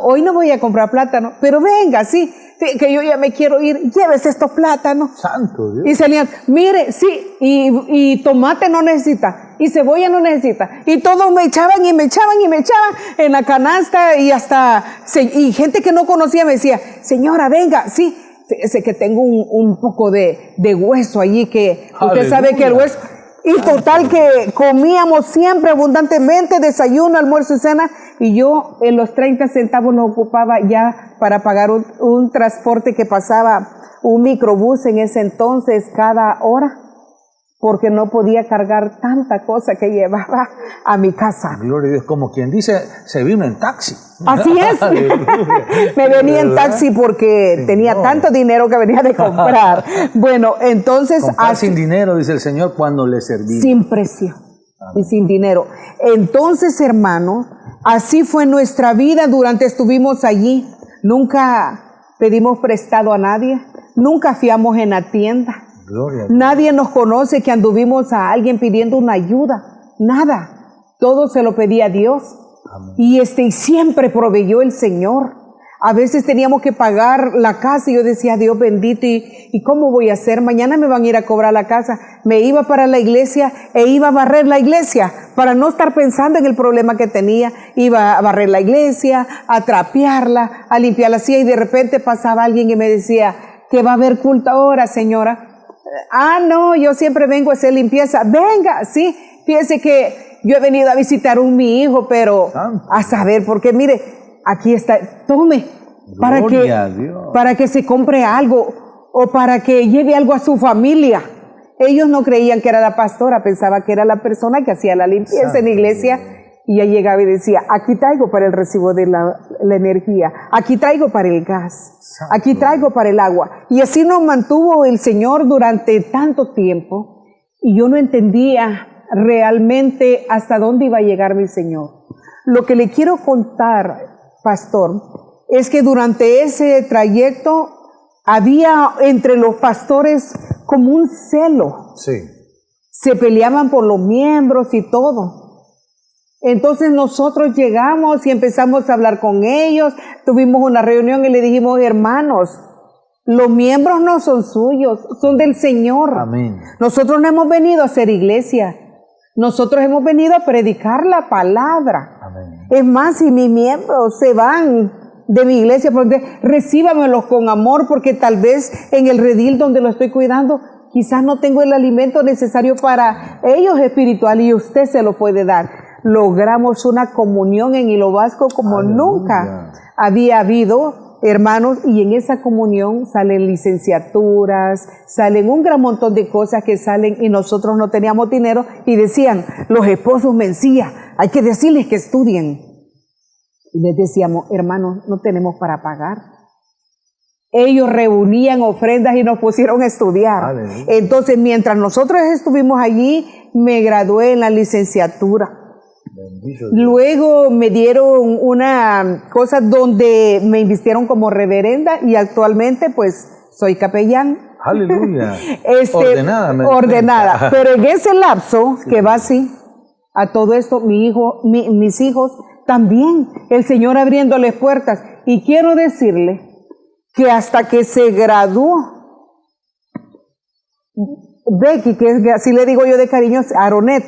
hoy no voy a comprar plátano, pero venga, sí, que yo ya me quiero ir, llévese estos plátanos. Santo Dios. Y salían, mire, sí, y tomate no necesita, y cebolla no necesita, y todos me echaban en la canasta, y y gente que no conocía me decía, señora, venga, sí, sé que tengo un poco de hueso allí, que usted sabe que el hueso. Y total que comíamos siempre abundantemente, desayuno, almuerzo y cena, y yo en los 30 centavos los ocupaba ya para pagar un transporte que pasaba, un microbús en ese entonces cada hora, porque no podía cargar tanta cosa que llevaba a mi casa. Gloria a Dios, como quien dice, se vino en taxi. Así es. Me venía en taxi porque tenía tanto dinero que venía de comprar. Bueno, entonces... Comprar sin dinero, dice el Señor, cuando le serví. Sin precio y sin dinero. Entonces, hermano, así fue nuestra vida estuvimos allí. Nunca pedimos prestado a nadie. Nunca fiamos en la tienda. Nadie nos conoce que anduvimos a alguien pidiendo una ayuda. Nada. Todo se lo pedía a Dios. Amén. Y siempre proveyó el Señor. A veces teníamos que pagar la casa y yo decía, Dios bendito, ¿y cómo voy a hacer? Mañana me van a ir a cobrar la casa. Me iba para la iglesia e iba a barrer la iglesia para no estar pensando en el problema que tenía. Iba a barrer la iglesia, a trapearla, a limpiarla así, y de repente pasaba alguien y me decía, que va a haber culto ahora, señora. No, yo siempre vengo a hacer limpieza. Venga, sí, fíjese que yo he venido a visitar a mi hijo, pero a saber, porque mire, aquí está, tome, para que se compre algo o para que lleve algo a su familia. Ellos no creían que era la pastora, pensaba que era la persona que hacía la limpieza en la iglesia, y ella llegaba y decía, aquí traigo para el recibo de la energía, aquí traigo para el gas, aquí traigo para el agua. Y así nos mantuvo el Señor durante tanto tiempo, y yo no entendía realmente hasta dónde iba a llegar mi Señor. Lo que le quiero contar, pastor, es que durante ese trayecto había entre los pastores como un celo. Sí. Se peleaban por los miembros y todo. Entonces nosotros llegamos y empezamos a hablar con ellos, tuvimos una reunión y le dijimos, hermanos, los miembros no son suyos, son del Señor. Amén. Nosotros no hemos venido a hacer iglesia, nosotros hemos venido a predicar la palabra. Amén. Es más, si mis miembros se van de mi iglesia, porque recíbamelos con amor, porque tal vez en el redil donde lo estoy cuidando, quizás no tengo el alimento necesario para ellos espiritual y usted se lo puede dar. Logramos una comunión en Hilo Vasco como Aleluya. Nunca había habido, hermanos, y en esa comunión salen licenciaturas, salen un gran montón de cosas que salen, y nosotros no teníamos dinero y decían, los esposos mencía, hay que decirles que estudien. Y les decíamos, hermanos, no tenemos para pagar. Ellos reunían ofrendas y nos pusieron a estudiar. Aleluya. Entonces, mientras nosotros estuvimos allí, me gradué en la licenciatura. Luego me dieron una cosa donde me invistieron como reverenda y actualmente pues soy capellán. Aleluya. Ordenada. Pero en ese lapso que va así, a todo esto, mis hijos también, el Señor abriéndoles puertas. Y quiero decirle que hasta que se graduó Becky, que así le digo yo de cariño, Aronet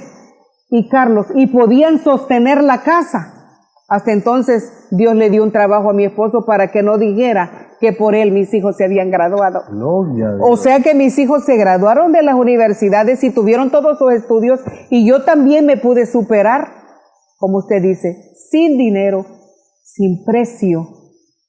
y Carlos, y podían sostener la casa. Hasta entonces Dios le dio un trabajo a mi esposo para que no dijera que por él mis hijos se habían graduado. Gloria a Dios. O sea que mis hijos se graduaron de las universidades y tuvieron todos sus estudios, y yo también me pude superar, como usted dice, sin dinero, sin precio,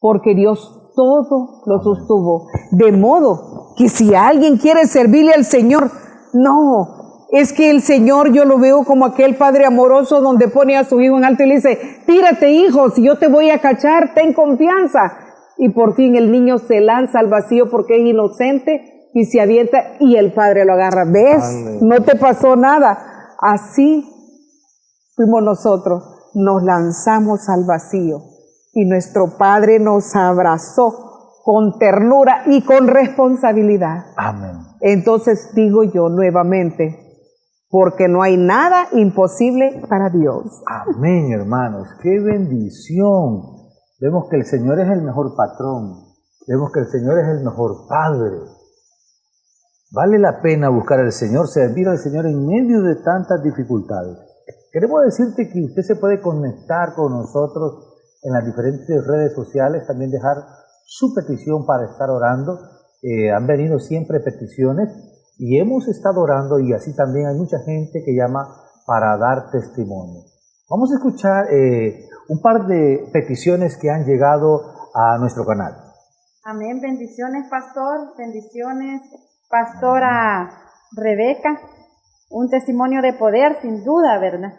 porque Dios todo lo sostuvo. De modo que si alguien quiere servirle al Señor, no, es que el Señor yo lo veo como aquel padre amoroso donde pone a su hijo en alto y le dice, tírate hijo, si yo te voy a cachar, ten confianza. Y por fin el niño se lanza al vacío porque es inocente y se avienta y el padre lo agarra. ¿Ves? Amén. No te pasó nada. Así fuimos nosotros, nos lanzamos al vacío y nuestro Padre nos abrazó con ternura y con responsabilidad. Amén. Entonces digo yo nuevamente, porque no hay nada imposible para Dios. Amén, hermanos. ¡Qué bendición! Vemos que el Señor es el mejor patrón. Vemos que el Señor es el mejor Padre. Vale la pena buscar al Señor, servir al Señor en medio de tantas dificultades. Queremos decirte que usted se puede conectar con nosotros en las diferentes redes sociales, también dejar su petición para estar orando. Han venido siempre peticiones y hemos estado orando, y así también hay mucha gente que llama para dar testimonio. Vamos a escuchar un par de peticiones que han llegado a nuestro canal. Amén, bendiciones pastor, bendiciones pastora Rebeca, un testimonio de poder sin duda, ¿verdad?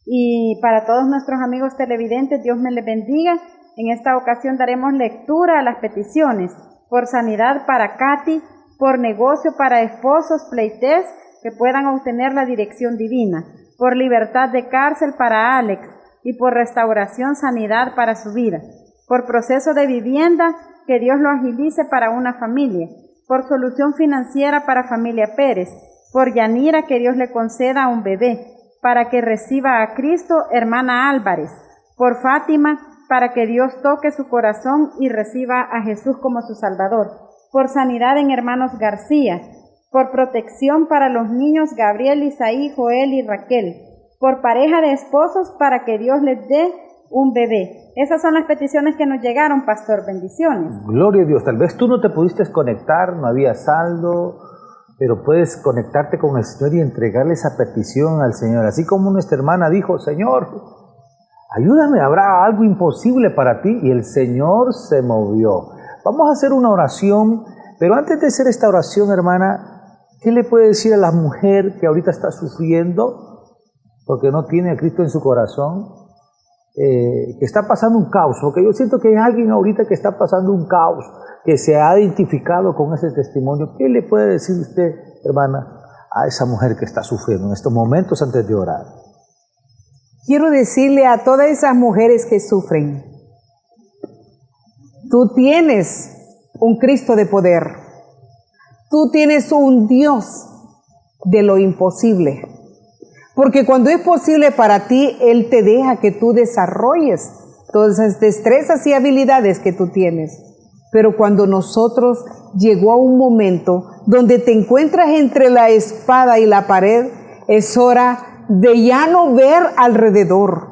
Y para todos nuestros amigos televidentes, Dios me les bendiga. En esta ocasión daremos lectura a las peticiones por sanidad para Katy, por negocio para esposos pleites que puedan obtener la dirección divina, por libertad de cárcel para Alex y por restauración, sanidad para su vida, por proceso de vivienda, que Dios lo agilice para una familia, por solución financiera para familia Pérez, por Yanira, que Dios le conceda un bebé, para que reciba a Cristo, hermana Álvarez, por Fátima, para que Dios toque su corazón y reciba a Jesús como su Salvador. Por sanidad en hermanos García. Por protección para los niños Gabriel, Isaí, Joel y Raquel. Por pareja de esposos para que Dios les dé un bebé. Esas son las peticiones que nos llegaron, pastor. Bendiciones. Gloria a Dios. Tal vez tú no te pudiste conectar, no había saldo, pero puedes conectarte con el Señor y entregarle esa petición al Señor. Así como nuestra hermana dijo, Señor, ayúdame, habrá algo imposible para ti. Y el Señor se movió. Vamos a hacer una oración, pero antes de hacer esta oración, hermana, ¿qué le puede decir a la mujer que ahorita está sufriendo porque no tiene a Cristo en su corazón? Que está pasando un caos, porque yo siento que hay alguien ahorita que está pasando un caos, que se ha identificado con ese testimonio. ¿Qué le puede decir usted, hermana, a esa mujer que está sufriendo en estos momentos antes de orar? Quiero decirle a todas esas mujeres que sufren, tú tienes un Cristo de poder, tú tienes un Dios de lo imposible. Porque cuando es posible para ti, Él te deja que tú desarrolles todas esas destrezas y habilidades que tú tienes. Pero cuando nosotros llegó a un momento donde te encuentras entre la espada y la pared, es hora de ya no ver alrededor,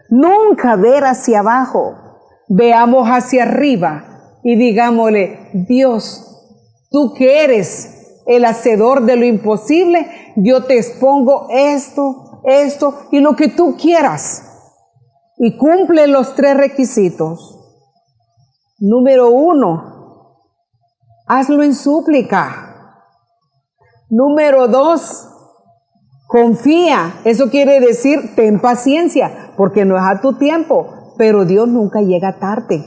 nunca ver hacia abajo. Veamos hacia arriba y digámosle, Dios, tú que eres el hacedor de lo imposible, yo te expongo esto y lo que tú quieras. Y cumple los 3 requisitos. Número 1, hazlo en súplica. Número 2, confía. Eso quiere decir, ten paciencia, porque no es a tu tiempo, pero Dios nunca llega tarde.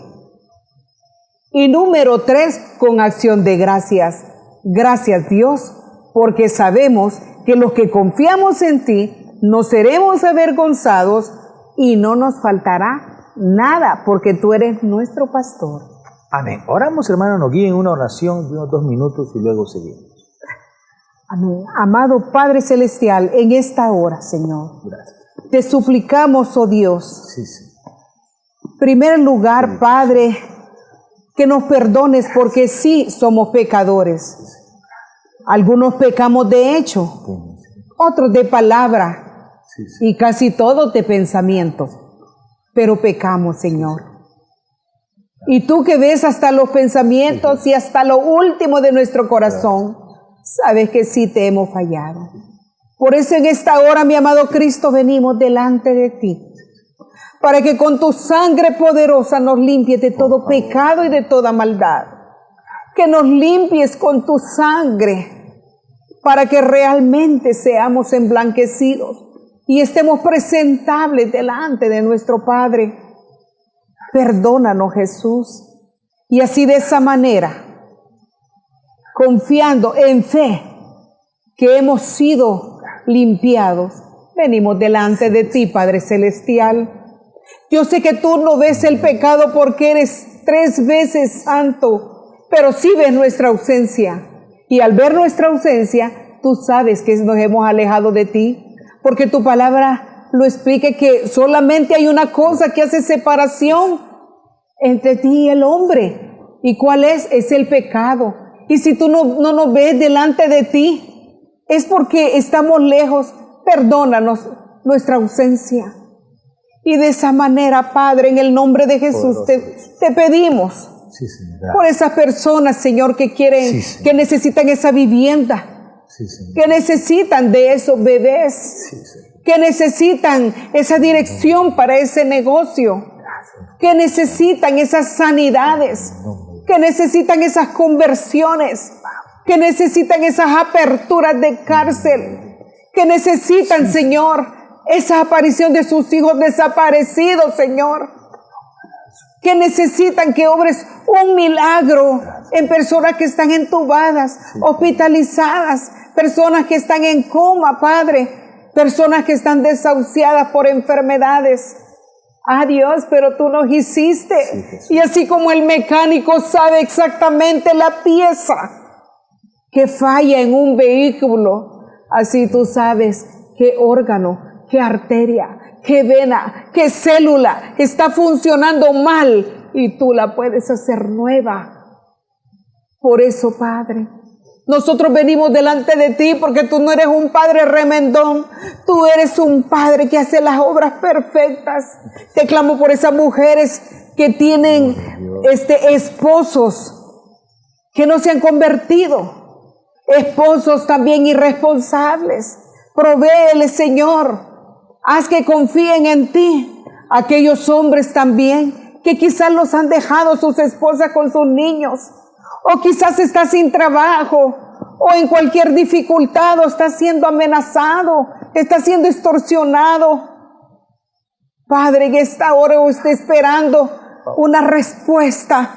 Y número 3, con acción de gracias. Gracias, Dios, porque sabemos que los que confiamos en ti no seremos avergonzados y no nos faltará nada, porque tú eres nuestro pastor. Amén. Oramos, hermano, nos guíen una oración de unos 2 minutos y luego seguimos. Amén. Amado Padre Celestial, en esta hora, Señor, Gracias. te suplicamos, oh Dios, Sí, sí. en primer lugar, Padre, que nos perdones porque sí somos pecadores. Algunos pecamos de hecho, otros de palabra y casi todos de pensamiento, pero pecamos, Señor. Y tú que ves hasta los pensamientos y hasta lo último de nuestro corazón, sabes que sí te hemos fallado. Por eso en esta hora, mi amado Cristo, venimos delante de ti, para que con tu sangre poderosa nos limpies de todo pecado y de toda maldad. Que nos limpies con tu sangre, para que realmente seamos emblanquecidos y estemos presentables delante de nuestro Padre. Perdónanos, Jesús. Y así de esa manera, confiando en fe que hemos sido limpiados, venimos delante de ti, Padre Celestial. Yo sé que tú no ves el pecado porque eres 3 veces santo, pero sí ves nuestra ausencia. Y al ver nuestra ausencia, tú sabes que nos hemos alejado de ti, porque tu palabra lo explica, que solamente hay una cosa que hace separación entre ti y el hombre. ¿Y cuál es? Es el pecado. Y si tú no nos ves delante de ti, es porque estamos lejos. Perdónanos nuestra ausencia. Y de esa manera, Padre, en el nombre de Jesús, te pedimos por esas personas, Señor, que quieren, que necesitan esa vivienda, que necesitan de esos bebés, que necesitan esa dirección para ese negocio, que necesitan esas sanidades, que necesitan esas conversiones, que necesitan esas aperturas de cárcel, que necesitan, Señor, esa aparición de sus hijos desaparecidos, Señor, que necesitan que obres un milagro en personas que están entubadas, hospitalizadas, personas que están en coma, Padre, personas que están desahuciadas por enfermedades. Ah, Dios, pero tú nos hiciste. Y así como el mecánico sabe exactamente la pieza que falla en un vehículo, así tú sabes qué órgano, qué arteria, qué vena, qué célula está funcionando mal y tú la puedes hacer nueva. Por eso, Padre, nosotros venimos delante de ti porque tú no eres un Padre remendón, tú eres un Padre que hace las obras perfectas. Te clamo por esas mujeres que tienen esposos que no se han convertido, esposos también irresponsables. Provéele, Señor, haz que confíen en ti. Aquellos hombres también que quizás los han dejado sus esposas con sus niños, o quizás está sin trabajo, o en cualquier dificultad, o está siendo amenazado, está siendo extorsionado. Padre, en esta hora usted esperando una respuesta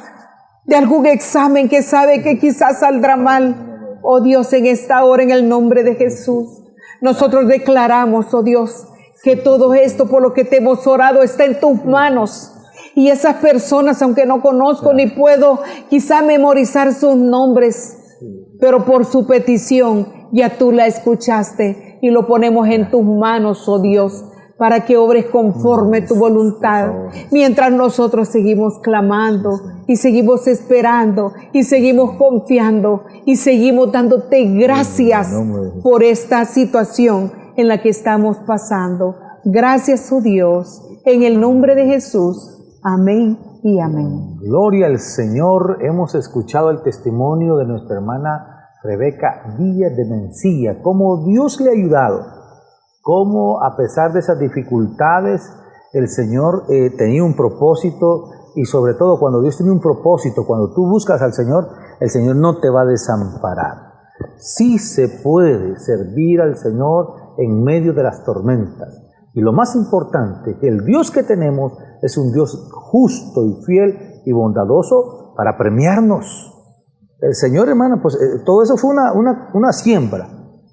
de algún examen que sabe que quizás saldrá mal. Oh Dios, en esta hora, en el nombre de Jesús, nosotros declaramos, oh Dios, que todo esto por lo que te hemos orado está en tus manos. Y esas personas, aunque no conozco ni puedo quizá memorizar sus nombres, pero por su petición ya tú la escuchaste y lo ponemos en tus manos, oh Dios, para que obres conforme tu voluntad, mientras nosotros seguimos clamando y seguimos esperando y seguimos confiando y seguimos dándote gracias por esta situación en la que estamos pasando. Gracias, oh Dios, en el nombre de Jesús. Amén y amén. Gloria al Señor. Hemos escuchado el testimonio de nuestra hermana Rebeca Díaz de Mencía, cómo Dios le ha ayudado, cómo a pesar de esas dificultades el Señor tenía un propósito, y sobre todo cuando Dios tiene un propósito, cuando tú buscas al Señor, el Señor no te va a desamparar. Sí se puede servir al Señor en medio de las tormentas. Y lo más importante, que el Dios que tenemos es un Dios justo y fiel y bondadoso para premiarnos. El Señor, hermano, pues todo eso fue una siembra.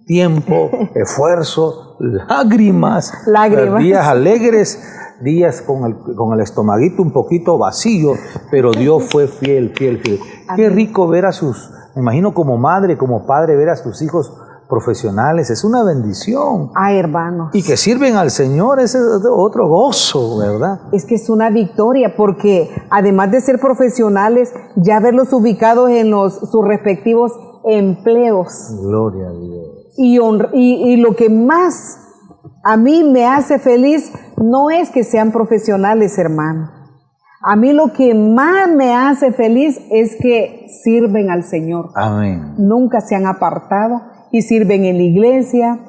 Tiempo, esfuerzo, lágrimas, días alegres, días con el estomaguito un poquito vacío, pero Dios fue fiel. Qué rico ver me imagino como madre, como padre, ver a sus hijos profesionales, es una bendición. Hermanos. Y que sirven al Señor, ese es otro gozo, ¿verdad? Es que es una victoria, porque además de ser profesionales, ya verlos ubicados en sus respectivos empleos. Gloria a Dios. Y lo que más a mí me hace feliz no es que sean profesionales, hermano. A mí lo que más me hace feliz es que sirven al Señor. Amén. Nunca se han apartado y sirven en la iglesia.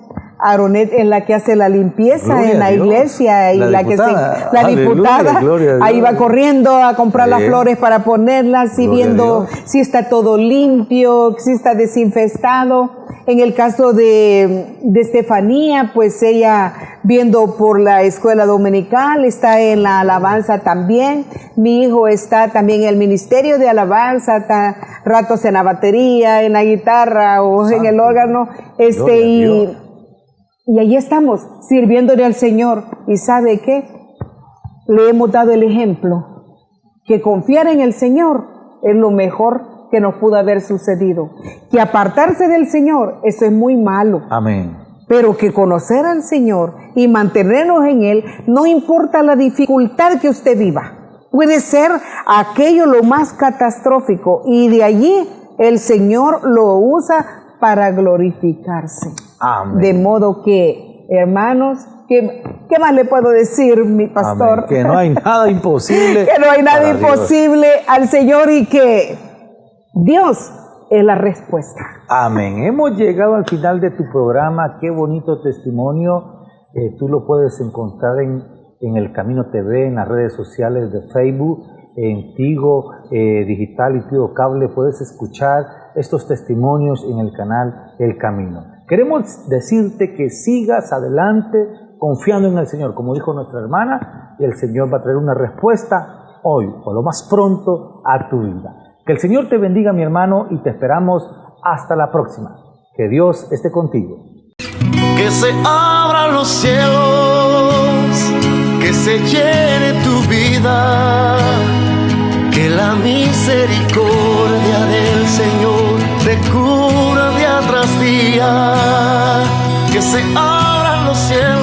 Aronet es la que hace la limpieza gloria en la iglesia, y la diputada ahí va corriendo a comprar las flores para ponerlas y viendo si está todo limpio, si está desinfestado. En el caso de Estefanía, pues ella viendo por la escuela dominical, está en la alabanza también. Mi hijo está también en el ministerio de alabanza, está ratos en la batería, en la guitarra o en el órgano, y ahí estamos, sirviéndole al Señor. ¿Y sabe qué? Le hemos dado el ejemplo, que confiar en el Señor es lo mejor que nos pudo haber sucedido. Que apartarse del Señor, eso es muy malo. Amén. Pero que conocer al Señor y mantenernos en Él, no importa la dificultad que usted viva. Puede ser aquello lo más catastrófico, y de allí el Señor lo usa para glorificarse. Amén. De modo que, hermanos, ¿qué más le puedo decir, mi pastor? Amén. Que no hay nada imposible. Que no hay nada imposible al Señor, y que Dios es la respuesta. Amén. Hemos llegado al final de tu programa. Qué bonito testimonio. Tú lo puedes encontrar en El Camino TV, en las redes sociales de Facebook, en Tigo Digital y Tigo Cable. Puedes escuchar estos testimonios en el canal El Camino. Queremos decirte que sigas adelante confiando en el Señor, como dijo nuestra hermana, y el Señor va a traer una respuesta hoy o lo más pronto a tu vida. Que el Señor te bendiga, mi hermano, y te esperamos hasta la próxima. Que Dios esté contigo. Que se abran los cielos, que se llene tu vida, que la misericordia del Señor te cura día tras día, que se abran los cielos.